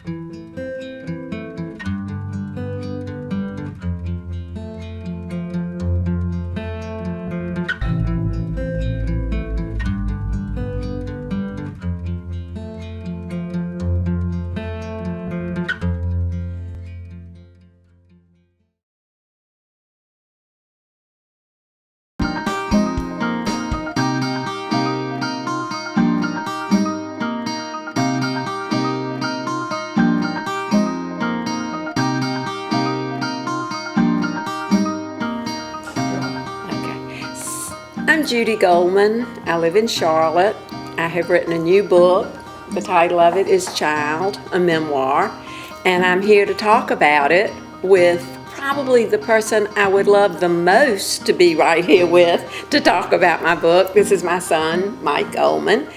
I'm Judy Goldman. I live in Charlotte. I have written a new book. The title of it is Child, a Memoir, and I'm here to talk about it with probably the person I would love the most to be right here with to talk about my book. This is my son, Mike Goldman,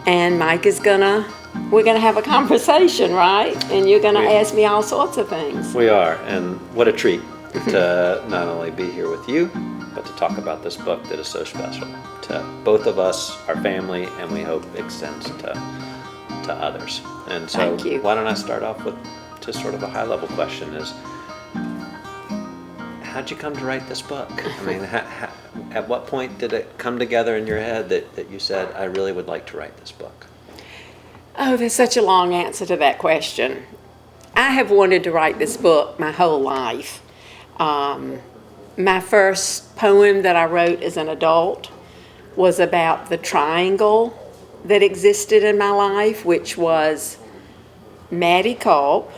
and Mike is we're gonna have a conversation, right? And you're gonna ask me all sorts of things. We are, and what a treat to not only be here with you, but to talk about this book that is so special to both of us, our family, and we hope extends to others. And so Thank you. Why don't I start off with just sort of a high-level question is, how'd you come to write this book? I mean, at what point did it come together in your head that you said, I really would like to write this book? Oh, there's such a long answer to that question. I have wanted to write this book my whole life. My first poem that I wrote as an adult was about the triangle that existed in my life, which was Maddie Culp,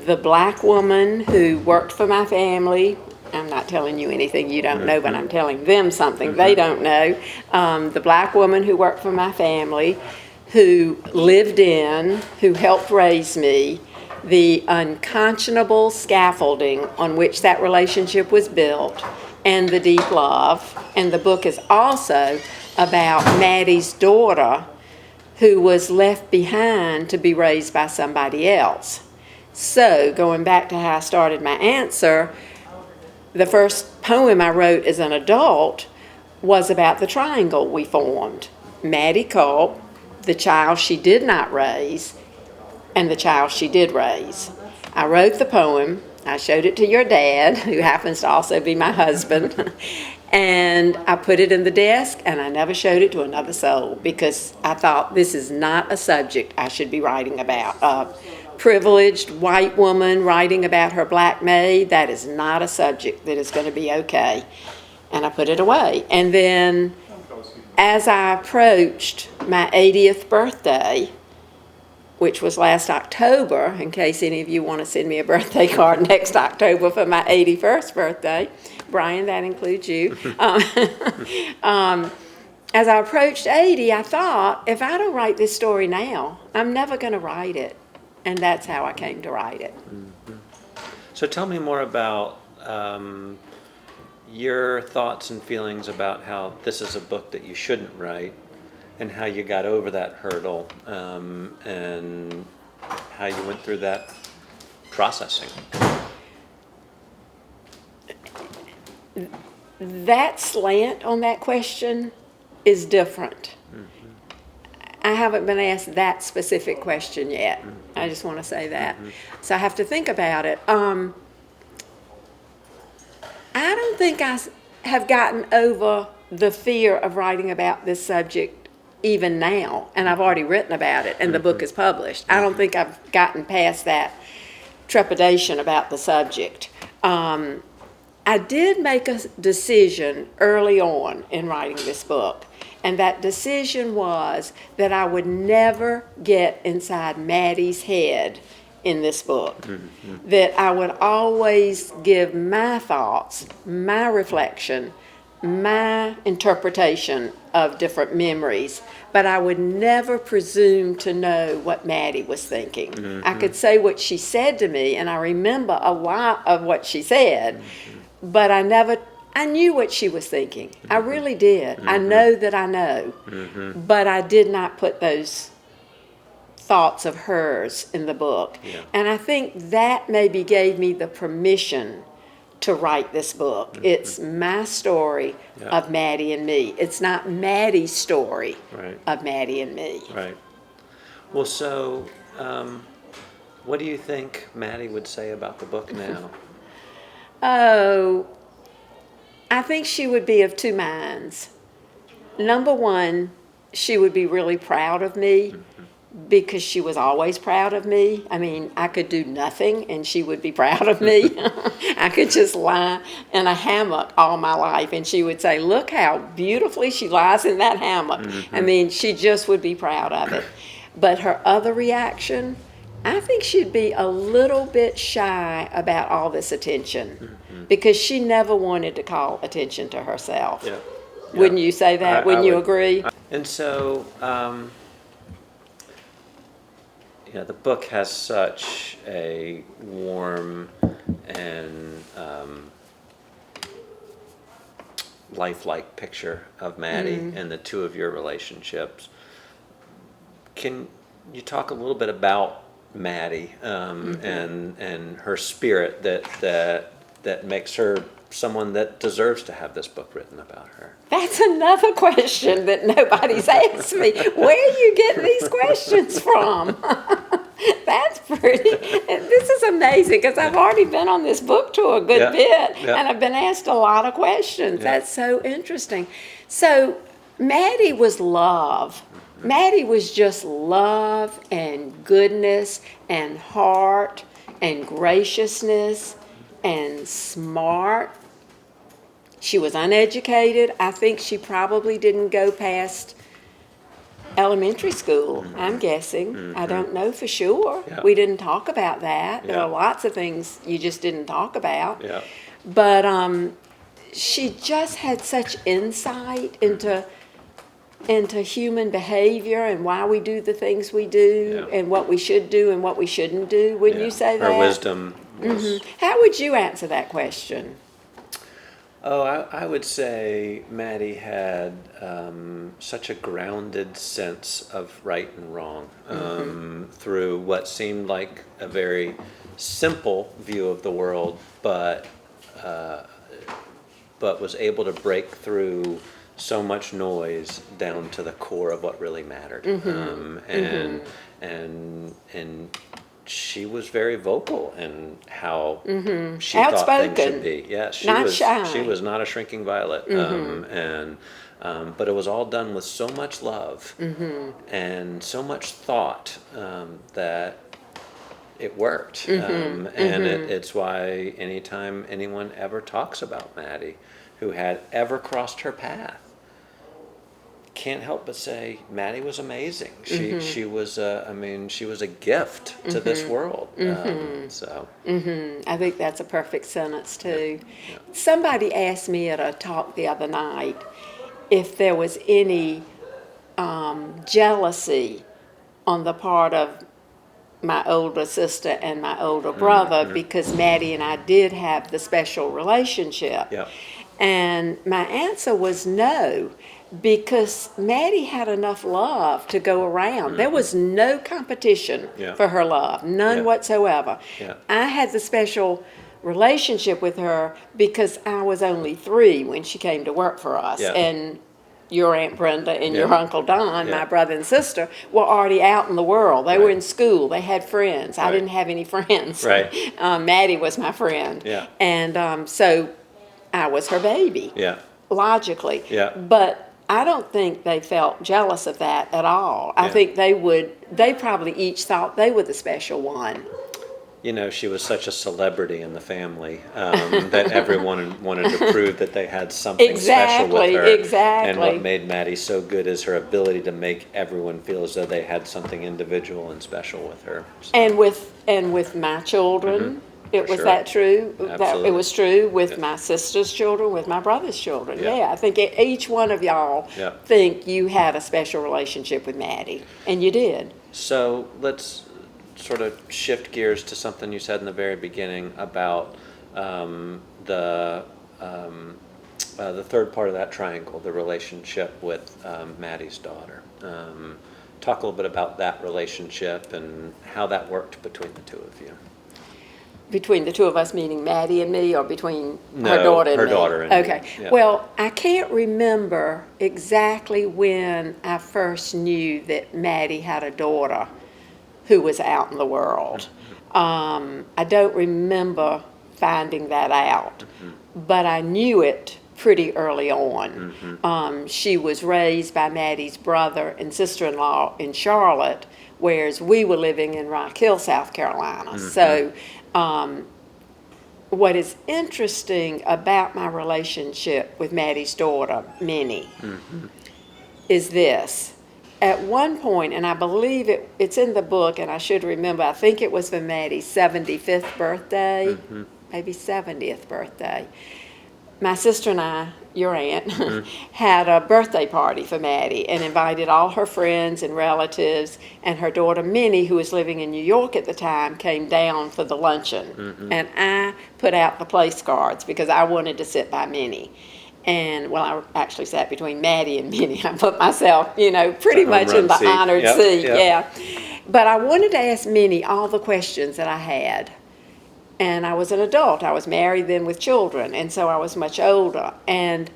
the black woman who worked for my family. I'm not telling you anything you don't know, but I'm telling them something they don't know. The black woman who worked for my family, who who helped raise me, the unconscionable scaffolding on which that relationship was built, and the deep love. And the book is also about Maddie's daughter, who was left behind to be raised by somebody else. So, going back to how I started my answer, the first poem I wrote as an adult was about the triangle we formed. Maddie Culp, the child she did not raise, and the child she did raise. I wrote the poem. I showed it to your dad, who happens to also be my husband, and I put it in the desk, and I never showed it to another soul because I thought this is not a subject I should be writing about. A privileged white woman writing about her black maid, that is not a subject that is going to be okay. And I put it away. And then as I approached my 80th birthday, which was last October, in case any of you want to send me a birthday card next October for my 81st birthday. Brian, that includes you. As I approached 80, I thought, if I don't write this story now, I'm never going to write it. And that's how I came to write it. Mm-hmm. So tell me more about your thoughts and feelings about how this is a book that you shouldn't write, and how you got over that hurdle, and how you went through that processing. That slant on that question is different. Mm-hmm. I haven't been asked that specific question yet. Mm-hmm. I just want to say that. Mm-hmm. So I have to think about it. I don't think I have gotten over the fear of writing about this subject even now, and I've already written about it, and the book is published. I don't think I've gotten past that trepidation about the subject. I did make a decision early on in writing this book, and that decision was that I would never get inside Maddie's head in this book, that I would always give my thoughts, my reflection, my interpretation of different memories, but I would never presume to know what Maddie was thinking. Mm-hmm. I could say what she said to me, and I remember a lot of what she said, but I knew what she was thinking. I really did. I know that I know, but I did not put those thoughts of hers in the book. Yeah. And I think that maybe gave me the permission to write this book. It's my story of Maddie and me. It's not Maddie's story of Maddie and me. Right. Well, so What do you think Maddie would say about the book now? Oh, I think she would be of two minds. Number one, she would be really proud of me because she was always proud of me. I mean, I could do nothing and she would be proud of me. I could just lie in a hammock all my life and she would say, look how beautifully she lies in that hammock. I mean, she just would be proud of it. But her other reaction, I think she'd be a little bit shy about all this attention because she never wanted to call attention to herself. Yeah. Wouldn't you say that? Wouldn't you would. agree? And so, the book has such a warm and lifelike picture of Maddie and the two of your relationships. Can you talk a little bit about Maddie and her spirit that makes her someone that deserves to have this book written about her? That's another question that nobody's asked me. Where are you getting these questions from? That's pretty. This is amazing because I've already been on this book tour a good bit and I've been asked a lot of questions. That's so interesting. So Maddie was love. Maddie was just love and goodness and heart and graciousness and smart. She was uneducated. I think she probably didn't go past elementary school, I'm guessing. I don't know for sure. Yeah. We didn't talk about that. There Yeah. are lots of things you just didn't talk about. Yeah. But she just had such insight into human behavior and why we do the things we do and what we should do and what we shouldn't do. Wouldn't you say that? Her wisdom was... How would you answer that question? Oh, I would say Maddie had such a grounded sense of right and wrong through what seemed like a very simple view of the world, but was able to break through so much noise down to the core of what really mattered. And she was very vocal in how she thought things should be. Yeah, she Not was shy. She was not a shrinking violet. But it was all done with so much love and so much thought that it worked. It's why anytime anyone ever talks about Maddie, who had ever crossed her path, can't help but say Maddie was amazing. She was she was a gift to this world. I think that's a perfect sentence too. Somebody asked me at a talk the other night if there was any jealousy on the part of my older sister and my older brother because Maddie and I did have the special relationship. Yeah. And my answer was no, because Maddie had enough love to go around. There was no competition for her love, none whatsoever. Yeah. I had the special relationship with her because I was only 3 when she came to work for us. Yeah. And your Aunt Brenda and your Uncle Don, my brother and sister, were already out in the world. They were in school. They had friends. I didn't have any friends. Right. Maddie was my friend. Yeah. And so I was her baby. Yeah. Logically. Yeah. But I don't think they felt jealous of that at all. I think they probably each thought they were the special one. You know, she was such a celebrity in the family that everyone wanted to prove that they had something special with her. Exactly. And what made Maddie so good is her ability to make everyone feel as though they had something individual and special with her. So. And with my children, it was sure. that true. Absolutely. It was true with my sister's children, with my brother's children. Yeah, I think each one of y'all think you had a special relationship with Maddie, and you did. So let's sort of shift gears to something you said in the very beginning about the third part of that triangle, the relationship with Maddie's daughter. Talk a little bit about that relationship and how that worked between the two of you. Between the two of us, meaning Maddie and me, or between her daughter and me? Her daughter and okay. me. Yeah. Well, I can't remember exactly when I first knew that Maddie had a daughter who was out in the world. I don't remember finding that out, but I knew it pretty early on. She was raised by Maddie's brother and sister-in-law in Charlotte, whereas we were living in Rock Hill, South Carolina. So what is interesting about my relationship with Maddie's daughter, Minnie, is this. At one point, and I believe it's in the book, and I should remember, I think it was for Maddie's 75th birthday, maybe 70th birthday. My sister and I, your aunt, had a birthday party for Maddie and invited all her friends and relatives, and her daughter Minnie, who was living in New York at the time, came down for the luncheon. And I put out the place cards because I wanted to sit by Minnie. And, well, I actually sat between Maddie and Minnie. I put myself, pretty much in the honored seat, yeah. But I wanted to ask Minnie all the questions that I had. And I was an adult. I was married then with children, and so I was much older. And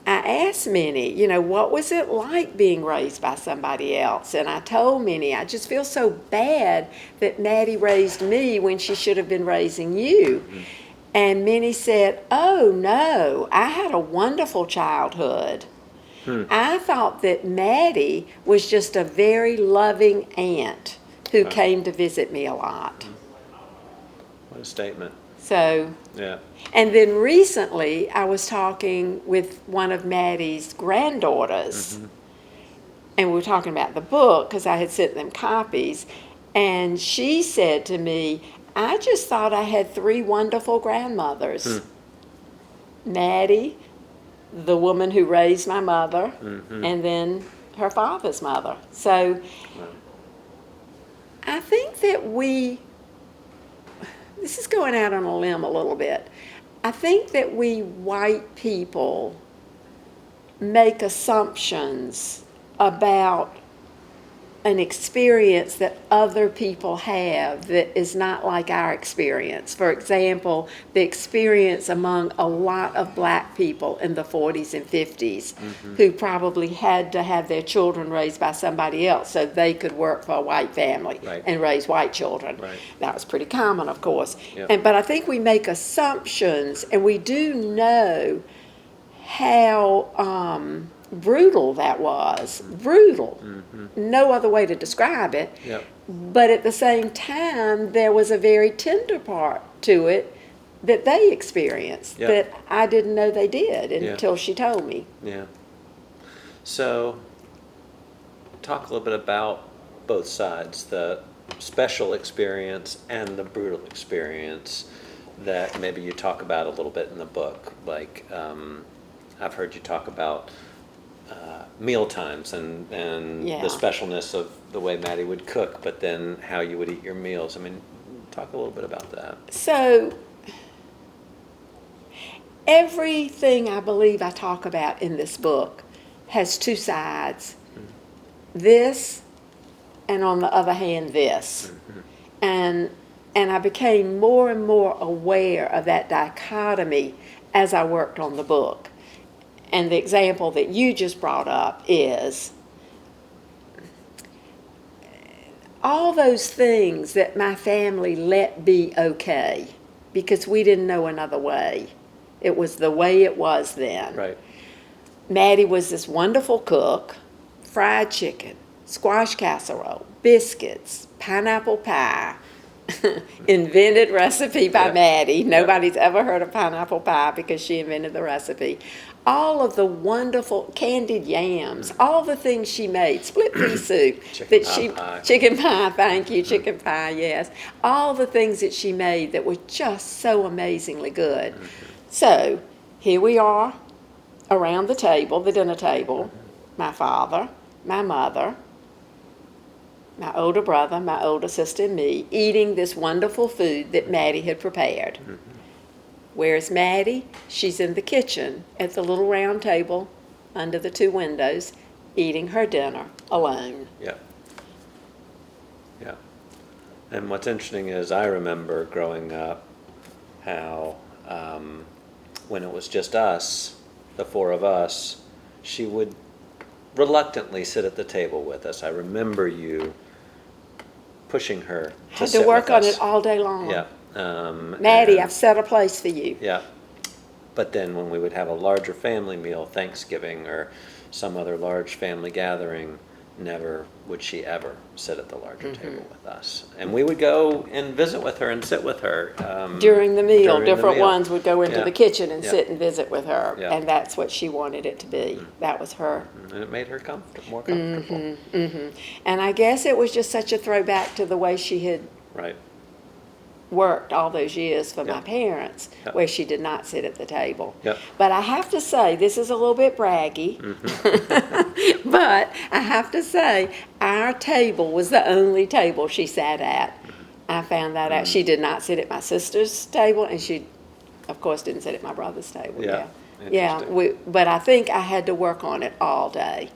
I asked Minnie, what was it like being raised by somebody else? And I told Minnie, I just feel so bad that Maddie raised me when she should have been raising you. And Minnie said, oh, no, I had a wonderful childhood. I thought that Maddie was just a very loving aunt who came to visit me a lot. What a statement. So, yeah. And then recently I was talking with one of Maddie's granddaughters, and we were talking about the book because I had sent them copies, and she said to me, I just thought I had 3 wonderful grandmothers. Maddie, the woman who raised my mother, and then her father's mother. So I think that this is going out on a limb a little bit. I think that we white people make assumptions about an experience that other people have that is not like our experience. For example, the experience among a lot of black people in the 40s and 50s who probably had to have their children raised by somebody else so they could work for a white family and raise white children. That was pretty common, of course. But I think we make assumptions, and we do know how brutal that was. Brutal. No other way to describe it. But at the same time, there was a very tender part to it that they experienced that I didn't know they did until she told me. So, talk a little bit about both sides, the special experience and the brutal experience that maybe you talk about a little bit in the book. Like, I've heard you talk about meal times and the specialness of the way Maddie would cook, but then how you would eat your meals. I mean, talk a little bit about that. So, everything I believe I talk about in this book has 2 sides. This, and on the other hand, this. And I became more and more aware of that dichotomy as I worked on the book. And the example that you just brought up is all those things that my family let be okay because we didn't know another way. It was the way it was then. Maddie was this wonderful cook, fried chicken, squash casserole, biscuits, pineapple pie, invented recipe by Maddie. Nobody's ever heard of pineapple pie because she invented the recipe. All of the wonderful candied yams, all the things she made, split pea soup, chicken pie, thank you, chicken pie, yes. All the things that she made that were just so amazingly good. So here we are around the table, the dinner table, my father, my mother, my older brother, my older sister, and me, eating this wonderful food that Maddie had prepared. Where's Maddie? She's in the kitchen at the little round table under the 2 windows, eating her dinner alone. And what's interesting is I remember growing up how when it was just us, the 4 of us, she would reluctantly sit at the table with us. I remember you pushing her to Had sit to work with on us. it all day long. Yeah. Maddie, and- I've set a place for you. Yeah. But then when we would have a larger family meal, Thanksgiving or some other large family gathering, never would she ever sit at the larger table with us. And we would go and visit with her and sit with her. During the meal, during the different meal. ones would go into Yeah. the kitchen and Yeah. sit and visit with her. Yeah. And that's what she wanted it to be. That was her. And it made her more comfortable. And I guess it was just such a throwback to the way she had Right. worked all those years for my Yep. parents, Yep. where she did not sit at the table. Yep. But I have to say, this is a little bit braggy, but I have to say, our table was the only table she sat at. I found that out. She did not sit at my sister's table, and she, of course, didn't sit at my brother's table. Yeah. Yeah, Interesting. but I think I had to work on it all day.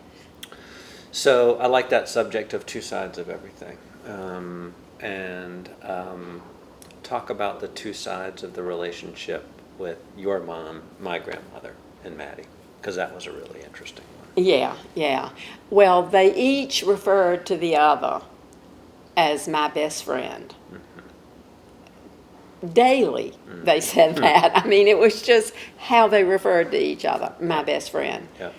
So I like that subject of two sides of everything. Talk about the two sides of the relationship with your mom, my grandmother, and Maddie, because that was a really interesting one. Yeah. Well, they each referred to the other as my best friend. Daily, they said that. I mean, it was just how they referred to each other, my best friend. Yeah.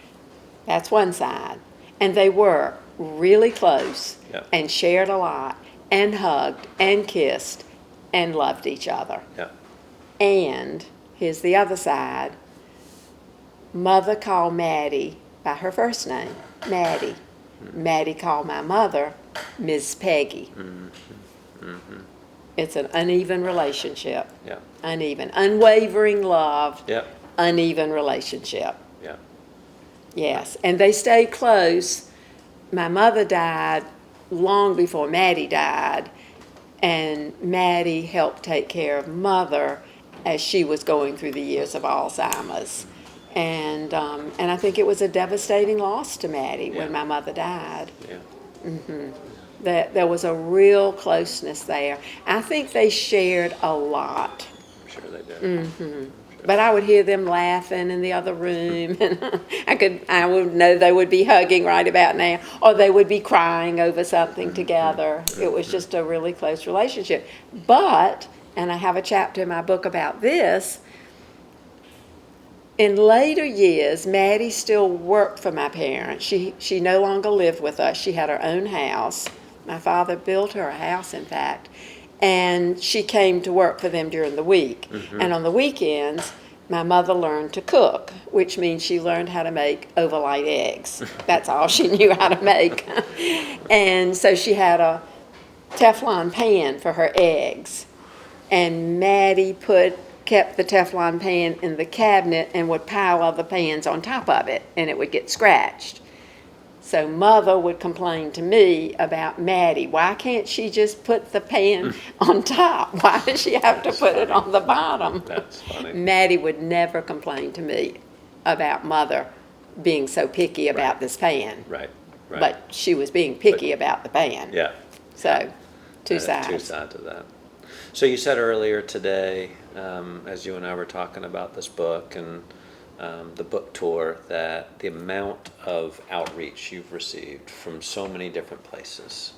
That's one side. And they were really close Yeah. and shared a lot and hugged and kissed and loved each other. Yeah. And here's the other side. Mother called Maddie by her first name, Maddie. Maddie called my mother Miss Peggy. It's an uneven relationship. Yeah. Uneven. Unwavering love, Yeah. uneven relationship. Yeah. Yes. And they stayed close. My mother died long before Maddie died, and Maddie helped take care of Mother as she was going through the years of Alzheimer's. And I think it was a devastating loss to Maddie Yeah. when my mother died. Yeah. That there was a real closeness there. I think they shared a lot. I'm sure they did. But I would hear them laughing in the other room, and I would know they would be hugging right about now, or they would be crying over something together. It was just a really close relationship. But, and I have a chapter in my book about this, in later years, Maddie still worked for my parents. She no longer lived with us. She had her own house. My father built her a house, in fact. And she came to work for them during the week. And on the weekends, my mother learned to cook, which means she learned how to make overnight eggs. That's all she knew how to make. And so she had a Teflon pan for her eggs. And Maddie kept the Teflon pan in the cabinet and would pile other pans on top of it, and it would get scratched. So Mother would complain to me about Maddie. Why can't she just put the pan on top? Why does she have to put it on the bottom? That's funny. Maddie would never complain to me about Mother being so picky about this pan. Right. Right. But she was being picky about the pan. yeah. So, two Two sides. sides of that. So you said earlier today, as you and I were talking about this book and the book tour, that the amount of outreach you've received from so many different places,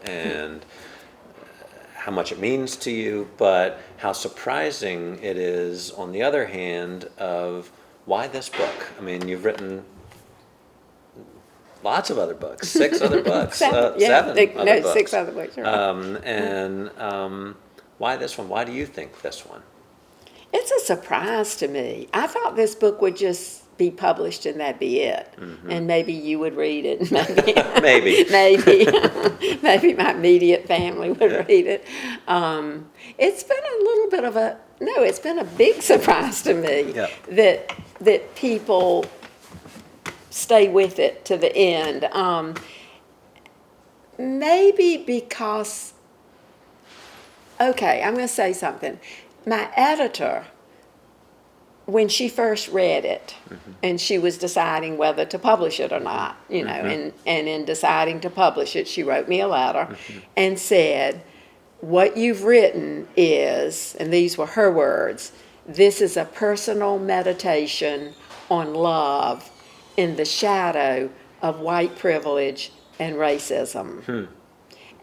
and how much it means to you, but how surprising it is, on the other hand, of why this book? I mean, you've written lots of other books, 6 other books, Seven, yeah. seven other No, books. 6 other books. Right. Why this one? Why do you think this one? It's a surprise to me. I thought this book would just be published and that'd be it. And maybe you would read it. Maybe. Maybe. Maybe my immediate family would read it. It's been a little bit of it's been a big surprise to me Yeah. that people stay with it to the end. Maybe because, okay, I'm going to say something. My editor, when she first read it, and she was deciding whether to publish it or not, and in deciding to publish it, she wrote me a letter and said, what you've written is, and these were her words, this is a personal meditation on love in the shadow of white privilege and racism.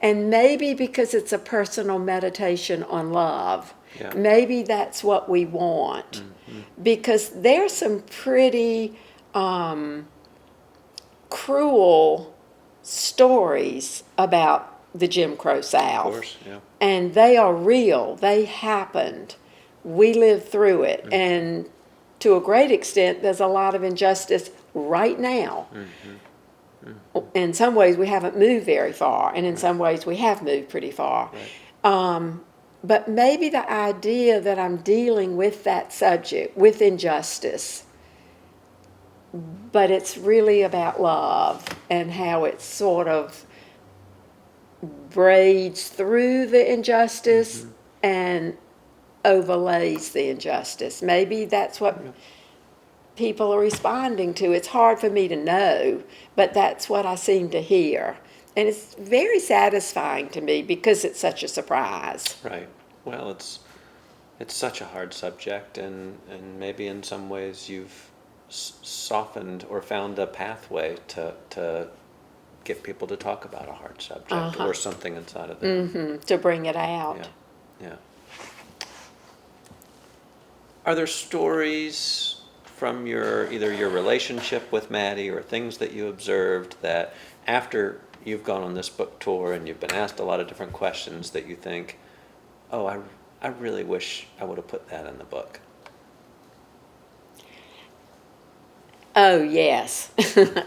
And maybe because it's a personal meditation on love, Yeah. maybe that's what we want. Because there's some pretty cruel stories about the Jim Crow South. Of course, yeah. And they are real. They happened. We lived through it. And to a great extent, there's a lot of injustice right now. In some ways, we haven't moved very far, and in some ways, we have moved pretty far. But maybe the idea that I'm dealing with that subject, with injustice, but it's really about love and how it sort of braids through the injustice and overlays the injustice. Maybe that's what people are responding to. It's hard for me to know, but that's what I seem to hear. And it's very satisfying to me because it's such a surprise. Right. Well, it's such a hard subject, and maybe in some ways you've softened or found a pathway to get people to talk about a hard subject or something inside of them. To bring it out. Yeah. Are there stories from either your relationship with Maddie or things that you observed that after you've gone on this book tour and you've been asked a lot of different questions that you think, oh, I really wish I would have put that in the book? Oh, yes.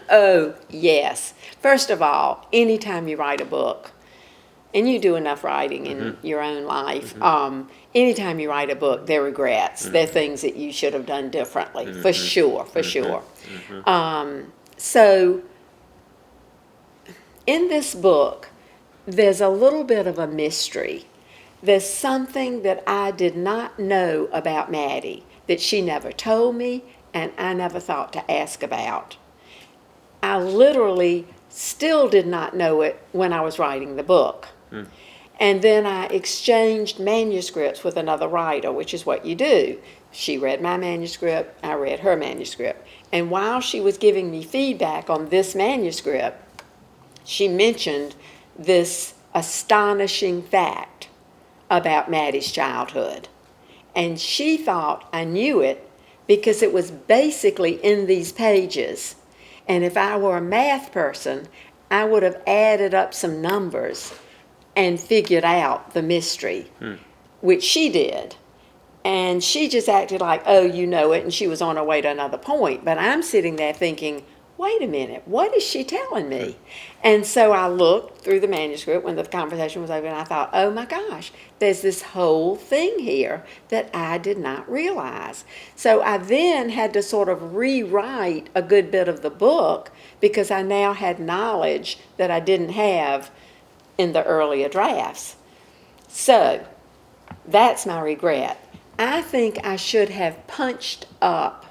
Oh, yes. First of all, anytime you write a book, and you do enough writing in your own life, anytime you write a book, there are regrets. There are things that you should have done differently, for sure. So in this book, there's a little bit of a mystery. There's something that I did not know about Maddie that she never told me and I never thought to ask about. I literally still did not know it when I was writing the book. And then I exchanged manuscripts with another writer, which is what you do. She read my manuscript, I read her manuscript. And while she was giving me feedback on this manuscript, she mentioned this astonishing fact about Maddie's childhood. And she thought I knew it because it was basically in these pages. And if I were a math person, I would have added up some numbers and figured out the mystery, which she did. And she just acted like, oh, you know it, and she was on her way to another point. But I'm sitting there thinking, wait a minute, what is she telling me? And so I looked through the manuscript when the conversation was over, and I thought, oh my gosh, there's this whole thing here that I did not realize. So I then had to sort of rewrite a good bit of the book because I now had knowledge that I didn't have in the earlier drafts. So that's my regret. I think I should have punched up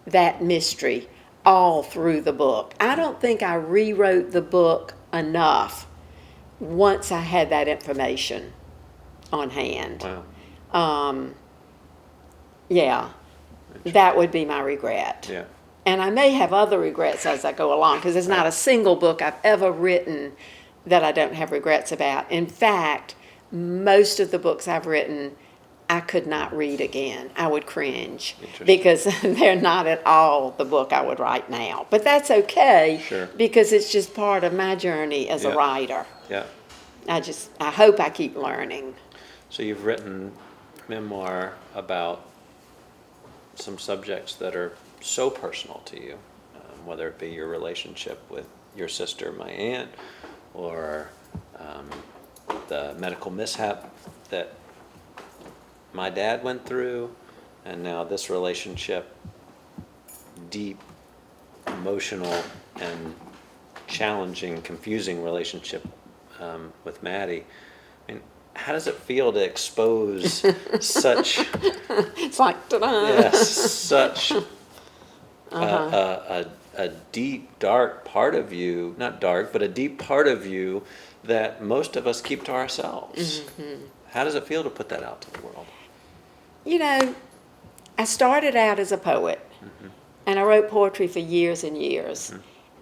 that mystery all through the book. I don't think I rewrote the book enough once I had that information on hand. Wow. Yeah, that would be my regret. Yeah. And I may have other regrets as I go along, because there's not a single book I've ever written that I don't have regrets about. In fact, most of the books I've written, I could not read again. I would cringe because they're not at all the book I would write now. But that's okay, because it's just part of my journey as a writer. Yeah. I hope I keep learning. So you've written memoir about some subjects that are so personal to you, whether it be your relationship with your sister, my aunt, or the medical mishap that my dad went through, and now this relationship, deep, emotional, and challenging, confusing relationship with Maddie. I mean, how does it feel to expose such? It's like, ta-da! Yes, such a deep, dark part of you, not dark, but a deep part of you that most of us keep to ourselves. How does it feel to put that out to the world? You know, I started out as a poet, and I wrote poetry for years and years.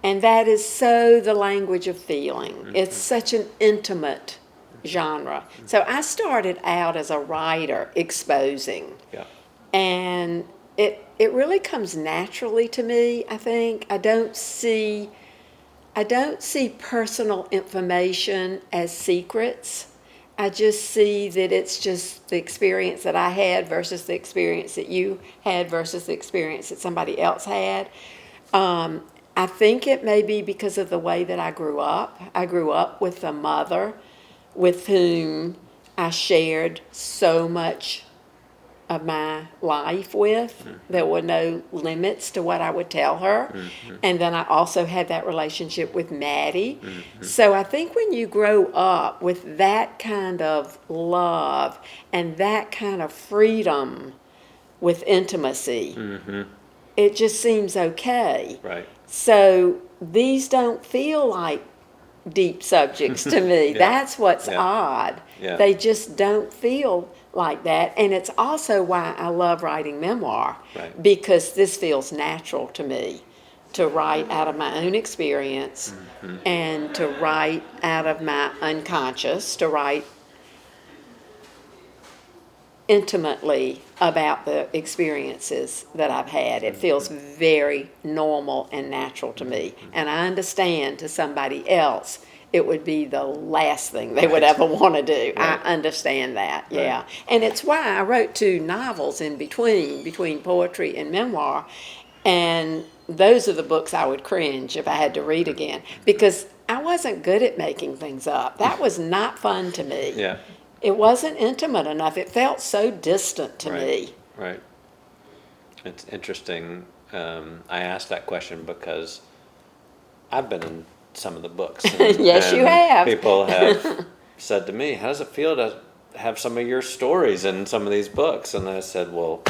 And that is so the language of feeling. It's such an intimate genre. So I started out as a writer exposing. Yeah. And it really comes naturally to me, I think. I don't see personal information as secrets. I just see that it's just the experience that I had versus the experience that you had versus the experience that somebody else had. I think it may be because of the way that I grew up. I grew up with a mother with whom I shared so much of my life with. There were no limits to what I would tell her. And then I also had that relationship with Maddie. So I think when you grow up with that kind of love and that kind of freedom with intimacy, it just seems okay. Right. So these don't feel like deep subjects to me. Yeah. That's what's Yeah. odd. Yeah. They just don't feel like that. And it's also why I love writing memoir, Right. because this feels natural to me to write out of my own experience and to write out of my unconscious, to write intimately about the experiences that I've had. It feels very normal and natural to me. And I understand to somebody else it would be the last thing they would ever want to do. Right. I understand that, Right. yeah. And it's why I wrote 2 novels in between poetry and memoir. And those are the books I would cringe if I had to read again, because I wasn't good at making things up. That was not fun to me. Yeah. It wasn't intimate enough. It felt so distant to Right. me. Right. It's interesting. I asked that question because I've been in some of the books. Yes, you and have. People have said to me, "How does it feel to have some of your stories in some of these books?" And I said, "Well,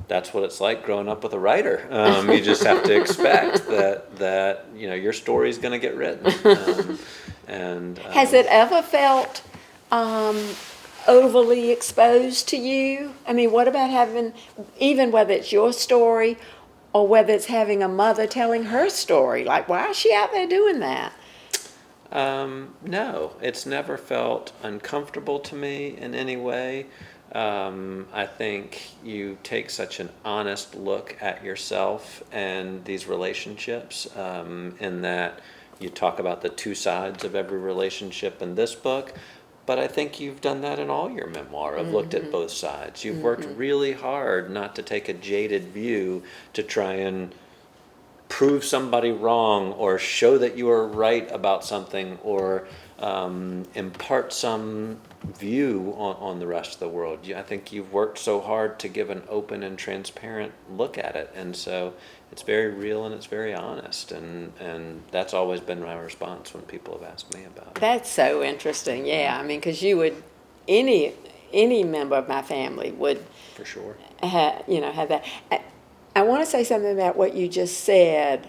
that's what it's like growing up with a writer. You just have to expect that your story's going to get written." Has it ever felt overly exposed to you? I mean, what about having, even whether it's your story or whether it's having a mother telling her story? Like, why is she out there doing that? No, it's never felt uncomfortable to me in any way. I think you take such an honest look at yourself and these relationships, in that you talk about the 2 sides of every relationship in this book, but I think you've done that in all your memoir. I've looked at both sides. You've worked really hard not to take a jaded view to try and prove somebody wrong or show that you are right about something or impart some view on the rest of the world. I think you've worked so hard to give an open and transparent look at it, and so it's very real and it's very honest, and that's always been my response when people have asked me about it. That's so interesting, yeah. I mean, because you would, any member of my family would For sure. have that. I want to say something about what you just said.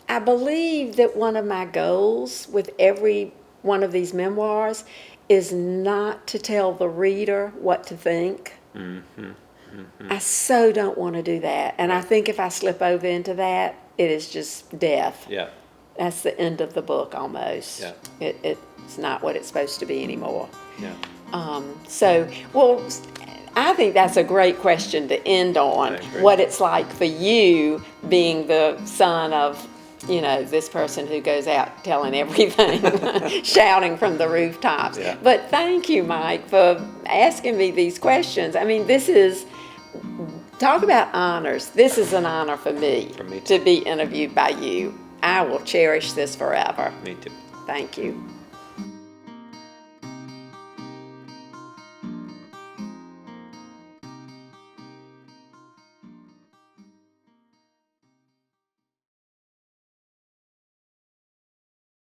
I believe that one of my goals with every one of these memoirs is not to tell the reader what to think. I so don't want to do that. And I think if I slip over into that, it is just death. Yeah. That's the end of the book almost. Yeah. It's not what it's supposed to be anymore. Yeah. I think that's a great question to end on. I agree. What it's like for you being the son of, this person who goes out telling everything, shouting from the rooftops. Yeah. But thank you, Mike, for asking me these questions. I mean, talk about honors. This is an honor for me, For me to be interviewed by you. I will cherish this forever. Me too. Thank you.